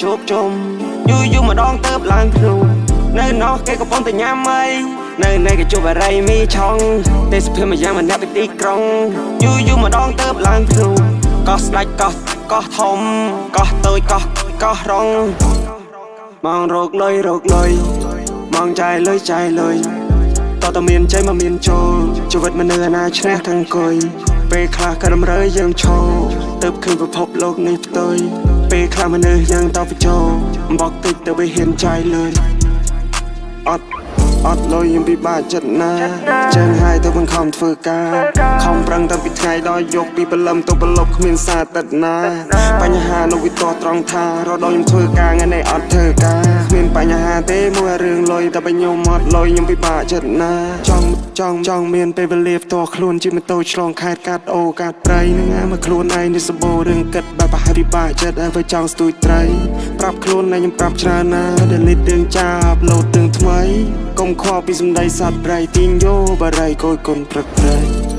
ជួបជុំយូម្ដងទៅឡើងភ្នំនៅណោះគេកំពុងតែញ៉ាំអីនៅគេជួបអរិយមីឆុងទេសភាពមួយយ៉ាងម្នាក់ពីទីក្រុងយូម្ដងទៅឡើងភ្នំកោះស្ដាច់កោះធំកោះតូចកោះរងមករកលុយមកចាយលុយតើមានใจមកមានចូលជីវិតមនុស្សណាឈ្នះទាំងកុយពេលខ្លះក៏រំរើយើងឈោទៅឃើញពិភពលោកនេះផ្ទុយពេលខ្លះមនុស្សយើងតបចូលបកតិចទៅវាហ៊ានចាយលុយអត់លុយយើងពិបាកចិត្តណាចឹងហើយទៅបង្ខំធ្វើការខំប្រឹងតាំងពីថ្ងៃដល់យកពីព្រលឹមទៅប្រឡប់គ្មានសារតិតណាបញ្ហានោះវាតត្រង់ថារដល់ខ្ញុំធ្វើការថ្ងៃនេះអត់ធ្វើការគ្មានបញ្ហាទេមួយរឿងលុយតែបើខ្ញុំអត់លុយខ្ញុំពិបាកចិត្តណាចង់មានពេលវេលាផ្ទាល់ខ្លួនជិះម៉ូតូឆ្លងខេត្តកាត់អូកាត់ព្រៃនឹងមកខ្លួនឯងនេះសម្បូររឿងគិតបែបប្រហែលពិបាកចិត្តហើយបើចង់ស្ទួយត្រីប្រាប់ខ្លួនឯងខ្ញុំប្រាប់ច្រើនណាដែលលេតរឿងចាប់ឡូតរឿងថ្មីកុំខ្វល់ពីសម្ដីសត្វប្រៃទីងយោបារីគយគុណព្រឹកព្រៃ